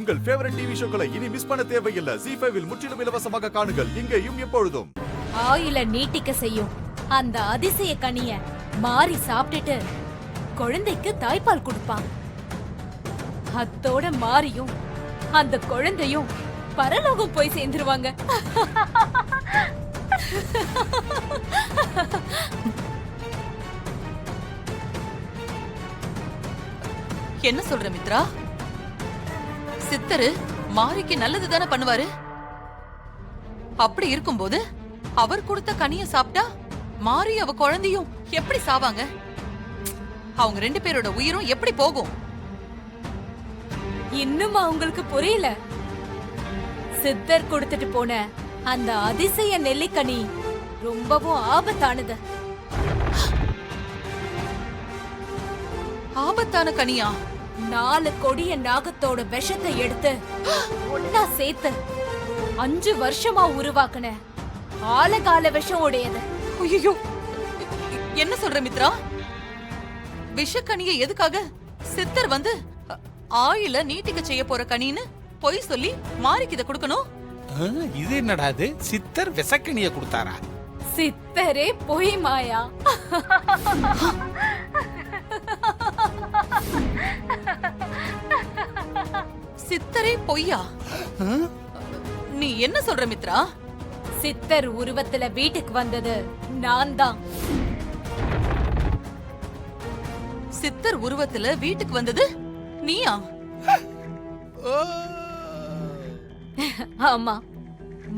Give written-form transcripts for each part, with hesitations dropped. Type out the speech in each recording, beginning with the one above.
உங்கள் favourite TV ஷோக்களை இனி miss பண்ண தேவையில்லை. ZEE5 இல் முற்றிலும் இலவசமாக காணுங்கள். இங்கேயும் எப்பொழுதும். ஆயில நீட்டிக்க செய்யும் அந்த அதிசய கனிய மாறி சாப்பிட்டுட்டு குழந்தைக்கு தாய்ப்பால் கொடுப்பான். அத்தோட மாறியும் அந்த குழந்தையும் பரலோகம் போய் சேர்ந்துருவாங்க. என்ன சொல்ற மித்ரா? சித்தரு மாரிக்கு நல்லது தானே பண்ணுவாரு. அப்படி இருக்கும்போது அவர் கொடுத்த கனிய சாப்பிட்டா மாரி அவ குழந்தையும் எப்படி சாவாங்க? அவங்க 2 பேரோட உயிரும் எப்படி போகும்? இன்னும் அவங்களுக்கு புரியல. சித்தர் கொடுத்துட்டு போன அந்த அதிசய நெல்லிக்கனி ரொம்பவும் ஆபத்தானது. ஆபத்தான கனியா? 4 கொடிய நாகத்தோட விஷத்தை எடுத்து ஒன்னா சேர்த்து 5 வருஷமா உருவாக்குன ஆலகால விஷம் உடையது. ஐயோ, என்ன சொல்ற மித்ரா? விஷக்கனிய எதுக்காக சித்தர் வந்து ஆயில நீட்டிக்க செய்ய போற கனின்னு பொய் சொல்லி மாரிக்கு இத கொடுக்கணும்? இது என்னடா இது? சித்தர் விஷக்கனிய கொடுத்தாரா? சித்தரே பொய் மாயா. சித்தரே பொய்யா? நீ என்ன சொல்ற மித்ரா? சித்தர் உருவத்துல வீட்டுக்கு வந்தது நான் தான். சித்தர் உருவத்துல வீட்டுக்கு வந்தது நீயா? ஆமா,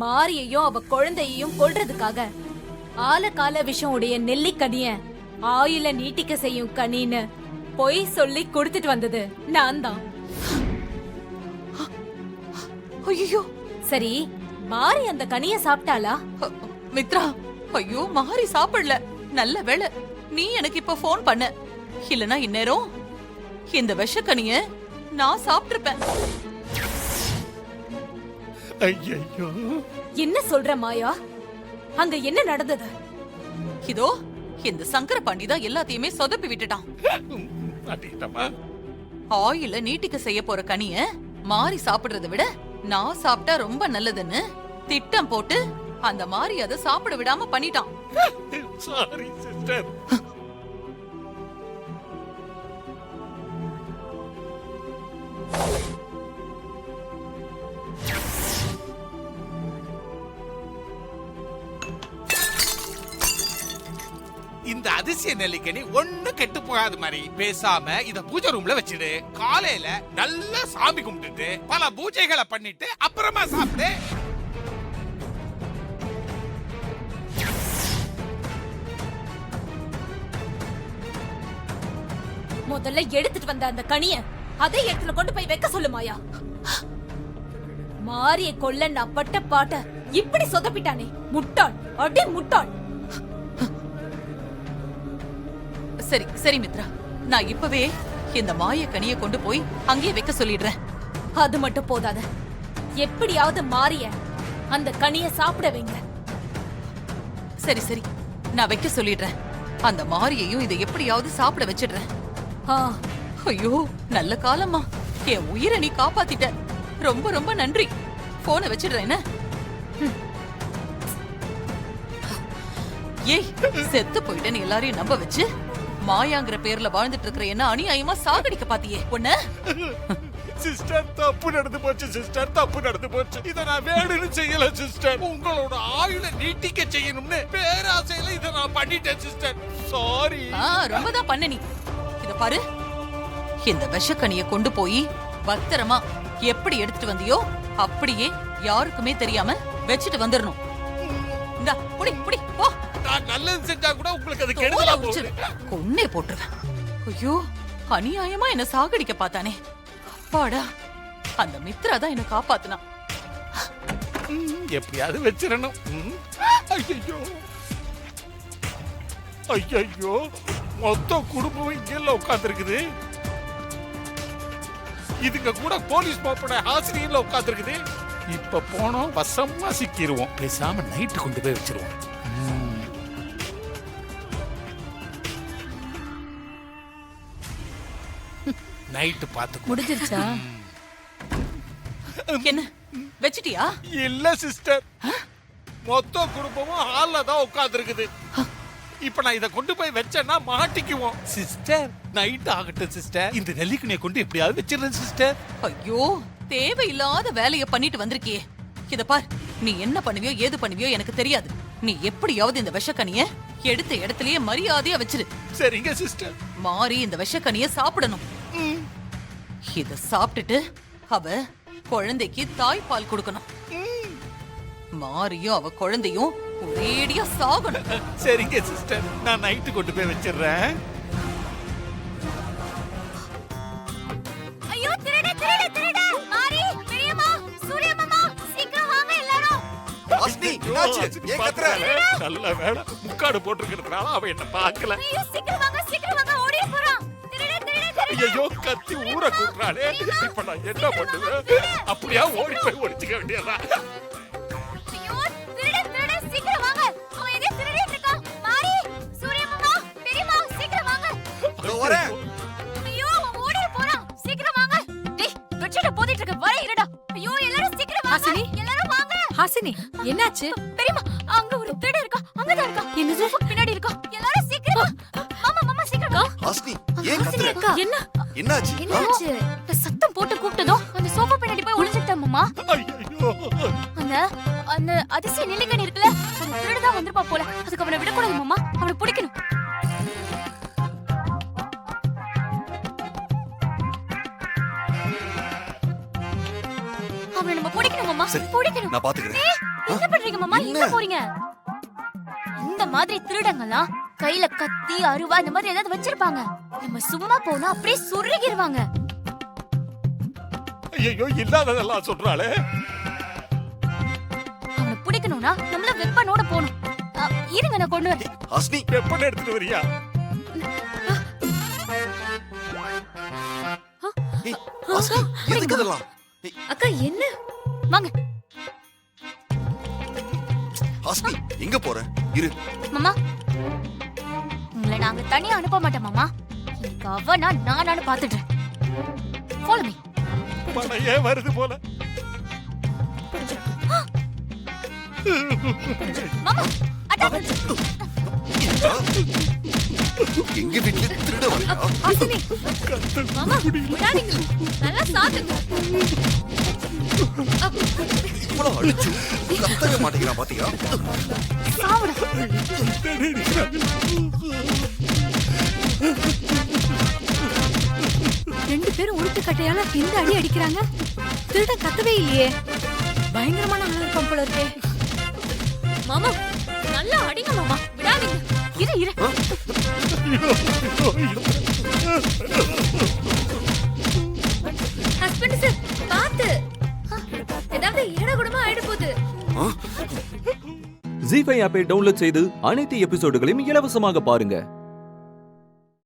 மாரியையும் அவ குழந்தையையும் கொல்றதுக்காக ஆலகால விஷம் உடைய நெல்லிக்கனிய ஆயில நீட்டிக்க செய்யும் கனின்னு பொய் சொல்லி கொடுத்துட்டு வந்தது நான் தான். ஐயோ, சரி, மாரி அந்த கனிய சாப்பிட்டாளா? மித்ரா, ஐயோ மாரி சாப்பிடல. நல்ல வேளை நீ எனக்கு இப்ப போன் பண்ண. இல்லனா இந்நேரம் இந்த விஷக்கனிய நான் சாப்பிட்டிருப்பேன். ஐயோ, என்ன சொல்ற மாயா? அங்க என்ன நடந்தது? இதோ இந்த சங்கர பாண்டி தான் எல்லாத்தையுமே சொதப்பி விட்டுட்டான். ஆயில நீட்டிக்க செய்ய போற கனிய மாரி சாப்பிடுறதை விட நான் சாப்பிட்டா ரொம்ப நல்லதுன்னு திட்டம் போட்டு அந்த மாரி அதை சாப்பிட விடாம பண்ணிட்டான். Sorry sister. இந்த அதிசய நெல்லிக்கனி ஒண்ணு கெட்டு போகாத மாதிரி பேசாம இத பூஜை ரூம்ல வச்சிடு. காலையில நல்லா சாமி கும்பிட்டுட்டு பல பூஜைகளை பண்ணிட்டு அப்புறமா சாப்பிடு. முதல்ல எடுத்துட்டு வந்த அந்த கனிய அதே இடத்துல கொண்டு போய் வைக்க சொல்லு மாயா. மாரிய கொல்ல நான் பட்ட பாட்ட இப்படி சொதப்பிட்டானே, முட்டாள், அடி முட்டாள். சரி சரி மித்ரா, நான் இப்பவே இந்த மாய கனிய கொண்டு போய் அங்கேயே வைக்க சொல்லிடுறேன். அது மட்டும் போதாத, எப்படியாவது மாரிய அந்த கனிய சாப்பிட வைங்க. சரி சரி, நான் வைக்க சொல்லிடுறேன். அந்த மாரியையும் இதை எப்படியாவது சாப்பிட வச்சிடுறேன். ஐயோ, நல்ல காலமா என் உயிரை நீ காப்பாத்திட்ட. ரொம்ப ரொம்ப நன்றி. போனை வச்சிடுறேன். ஏய், செத்து போயிட்டேன்னு எல்லாரையும் நம்ப வச்சு மாயாங்கிற பேர்ல வாழ்ந்துட்டு இருக்கிற என்ன அநியாயமா சாகடிக்க பாத்தியே உன்ன. சிஸ்டர், தப்பு நடந்து போச்சு சிஸ்டர், தப்பு நடந்து போச்சு. இத நான் வேணும்னு செய்யல சிஸ்டர். உங்களோட ஆயுள நீட்டிக்க செய்யணும்னு பேராசையில இத நான் பண்ணிட்டேன் சிஸ்டர். சாரி. ரொம்ப தான் பண்ண நீ. இத பாரு, இந்த விஷக்கனிய கொண்டு போய் பத்திரமா எப்படி எடுத்துட்டு வந்தியோ அப்படியே யாருக்குமே தெரியாம வச்சுட்டு வந்துடணும். இந்தா புடி புடி போ. நான் நல்லது செஞ்சா கூட உங்களுக்கு அது கெடுதலா போகுது. கொன்னே போட்டுருவேன். ஐயோ, அநியாயமா என்ன சாகடிக்க பார்த்தானே. அப்பாடா, அந்த மித்ரா தான் என்ன காப்பாத்துனா. எப்படியாவது வச்சிரணும். ஐயோ ஐயோ, மொத்த குடும்பம் இங்க உட்கார்ந்து இருக்குது. இதுங்க கூட போலீஸ் மாப்போட ஆசிரியர்ல உட்கார்ந்து இருக்குது. இப்ப போனோம் வசமா சிக்கிடுவோம். பேசாம நைட்டு கொண்டு போய் வச்சிருவோம். நைட்டு பார்த்து முடிஞ்சிருச்சா? என்ன வச்சிட்டியா? இல்ல சிஸ்டர், மொத்த குடும்பமும் ஹால்ல தான் உட்கார்ந்து இருக்குது. இப்ப நான் இத கொண்டு போய் வச்சேன்னா மாட்டிக்குவோம். சிஸ்டர், நைட் ஆகட்டும் சிஸ்டர், இந்த நெல்லிக்கனியை கொண்டு எப்படியாவது வச்சிடுறேன் சிஸ்டர். ஐயோ, தேவையில்லாத வேலைய பண்ணிட்டு வந்திருக்கியே. இத பார், நீ என்ன பண்ணுவியோ ஏது பண்ணுவியோ எனக்கு தெரியாது. நீ எப்படியாவது இந்த விஷக்கனிய எடுத்த இடத்துலயே மரியாதையா வச்சிரு. சரிங்க சிஸ்டர். மாறி இந்த விஷக்கனிய சாப்பிடணும். இத சாப்பிட்டுட்டு அவ குழந்தைக்கு தாய்ப்பால் கொடுக்கணும். மாரியும் அவ குழந்தையும் ஒரேடியா சாகணும். சரிங்க சிஸ்டர், நான் நைட்டு கொண்டு போய் வச்சிடுறேன். ஐயோ, திருட திருட திருட! மாரி, பெரியம்மா, சூரியமாமா, சீக்கிரம் வாங்க எல்லாரும். ஹாசினி, என்னாச்சு? ஏன் கத்துற? நல்ல வேளை முக்காடு போட்டிருக்கிறதுனால அவ என்ன பார்க்கல. ஐயோ, சீக்கிரம் வாங்க, ஓடிட போறோம். திருட திருட திருட! ஐயோ, கத்தி ஊற கூட்டுறாளே. இப்ப நான் என்ன பண்ணுவேன்? அப்படியா ஓடி போய் ஒடிச்சுக்க வேண்டியதா? ஐயோ, திருட திருட, சீக்கிரம் வாங்க. அவன் எதை திருடிட்டு இருக்கான்? மாரி, சூரியமாமா, பெரியம்மா, சீக்கிரம் வாங்க. இதோ வரேன். ஐயோ, அவன் ஓடிட போறான். சீக்கிரம் வாங்க. டேய், வெற்றிட போதிட்டு இருக்க, வர இருடா. ஐயோ, எல்லாரும் சீக்கிரம் வாங்க. எல்லாரும் வாங்க. ஹாசினி, என்னாச்சு? பெரியம்மா, அங்க ஒரு திருடன் இருக்கா. அங்கதான் இருக்கா. என்னது? பின்னாடி இருக்கா. எல்லாரும் சீக்கிரம் வா. மாமா, சீக்கிரம் வா. ஹாசினி, ஏன் கத்துற? என்ன என்னாச்சு? என்னாச்சு? இந்த சத்தம் போட்டு கூப்பிட்டதும் அந்த சோஃபா பின்னாடி போய் ஒளிஞ்சிட்டேன் மாமா. ஐயோ, அந்த அதிசய நெல்லிக்கனி இருக்குல்ல, அந்த திருடு தான் வந்திருப்பா போல. அதுக்கு அவனை விடக்கூடாது மாமா, அவனை பிடிக்கணும். அவனை நம்ம பிடிக்கணும் மாமா, சரி, பிடிக்கணும். நான் பாத்துக்கிறேன். ஏய், என்ன பண்றீங்க மாமா? என்ன? எங்க போறீங்க? இந்த மாதிரி திருடங்கலாம் கையில கத்தி அருவா இந்த மாதிரி ஏதாவது வச்சிருப்பாங்க. நம்ம சும்மா போனா அப்படியே சுருகிடுவாங்க. ஐயோ, இல்லாததெல்லாம் சொல்றாளே. அவனை பிடிக்கணும்னா நம்மள வெப்பனோட போணும். இருங்க, நான் கொண்டு வரேன். ஹாசினி, வெப்பன் எடுத்துட்டு வரியா? ஏய், ஹாசினி, எதுக்கு இதெல்லாம்? ஏய், அக்கா என்ன? வாங்க ஹாசினி, எங்க போற? இரு. மாமா, உங்களை நாங்க தனியா அனுப்ப மாட்டோம் மாமா. இன்னைக்கு அவனா நானானு பாத்துட்டேன். Follow me. பணையே வருது போல. மாமா, அட்டாக். எங்க வீட்டுல திருட வரையா? ஹாசினி, மாமா, விடாதீங்க. நல்லா சாத்துங்க. இவ்வளவு அடிச்சு கத்தவே மாட்டேங்கிறான் பாத்தியா? சாவுடா. ரெண்டு பேரும் உருட்டு கட்டையால இந்த அடி அடிக்கிறாங்க. திருடன் கத்தவே இல்லையே. பயங்கரமான ஆளா இருப்பான் போல இருக்கே. மாமா, நல்லா அடிங்க மாமா, விடாதீங்க. இரு. ஹஸ்பண்ட் சார், பாத்து. ஏதாவது ஏடகுடமா ஆயிட போகுது. ஜீ5 ஆப்பை டவுன்லோட் செய்து அனைத்து எபிசோடுகளையும் இலவசமாக பாருங்க.